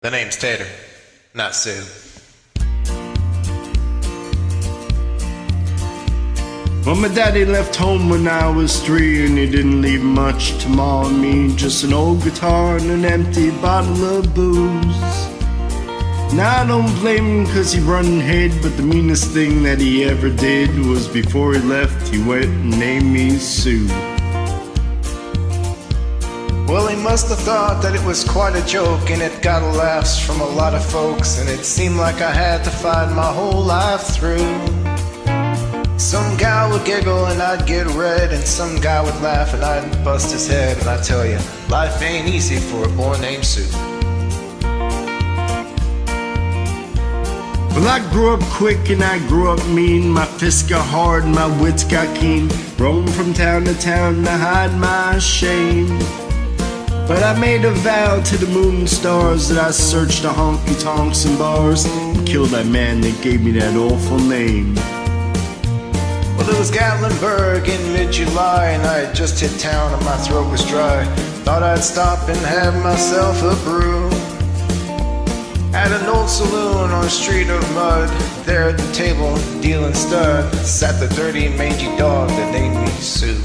The name's Tater, not Sue. Well, my daddy left home when I was 3, and he didn't leave much to Ma and me. Just an old guitar and an empty bottle of booze. Now I don't blame him cause he run ahead, but the meanest thing that he ever did was before he left, he went and named me Sue. Well, he must have thought that it was quite a joke, and it got laughs from a lot of folks, and it seemed like I had to fight my whole life through. Some guy would giggle and I'd get red, and some guy would laugh and I'd bust his head. And I tell you, life ain't easy for a boy named Sue. Well, I grew up quick and I grew up mean. My fists got hard and my wits got keen. Roamed from town to town to hide my shame. But I made a vow to the moon and stars that I'd search the honky-tonks and bars and kill that man that gave me that awful name. Well, it was Gatlinburg in mid-July, and I had just hit town and my throat was dry. Thought I'd stop and have myself a brew at an old saloon on a street of mud. There at the table, dealing stud, sat the dirty, mangy dog that named me Sue.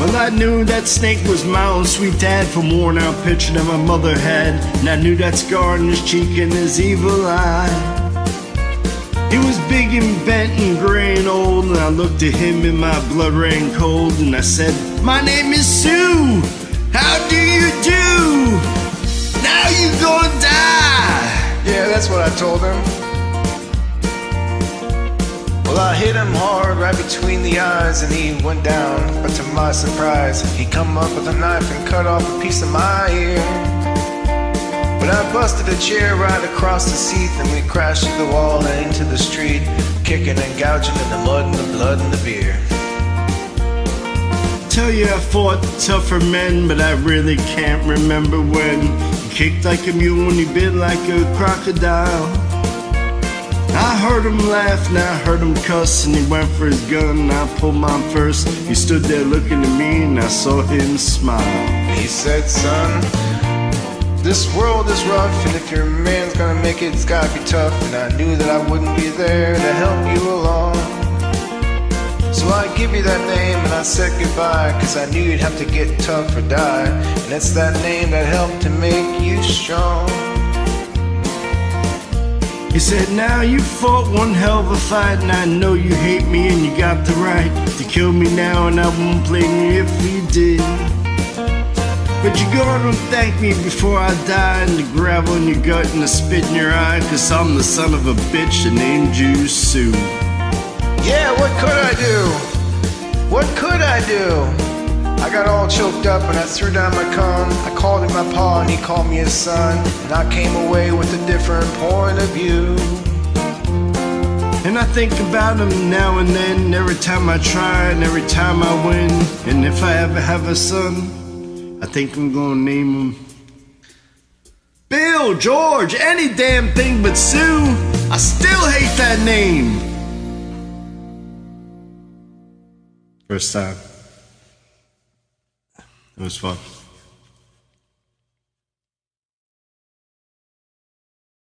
Well, I knew that snake was my own sweet dad from worn out picture that my mother had. And I knew that scar on his cheek and his evil eye. He was big and bent and gray and old, and I looked at him and my blood ran cold. And I said, "My name is Sue, how do you do? Now you gonna die." Yeah, that's what I told him. Well, I hit him hard right between the eyes, and he went down, but to my surprise, he come up with a knife and cut off a piece of my ear. But I busted a chair right across the seat, and we crashed through the wall and into the street, kicking and gouging in the mud and the blood and the beer. Tell you I fought tougher men, but I really can't remember when. He kicked like a mule and he bit like a crocodile. I heard him laugh and I heard him cuss, and he went for his gun and I pulled mine first. He stood there looking at me and I saw him smile. He said, "Son, this world is rough, and if your man's gonna make it, it's gotta be tough." And I knew that I wouldn't be there to help you along. So I give you that name and I said goodbye, cause I knew you'd have to get tough or die. And it's that name that helped to make you strong. He said, "Now you fought one hell of a fight, and I know you hate me and you got the right to kill me now, and I won't blame you if you did. But you're gonna thank me before I die, and the gravel in your gut and the spit in your eye, cause I'm the son of a bitch that named you Sue." Yeah, what could I do? What could I do? I got all choked up and I threw down my cum. I called him my pa and he called me his son, and I came away with a different point of view. And I think about him now and then, every time I try and every time I win. And if I ever have a son, I think I'm gonna name him Bill, George, any damn thing but Sue. I still hate that name. First time. It was fun.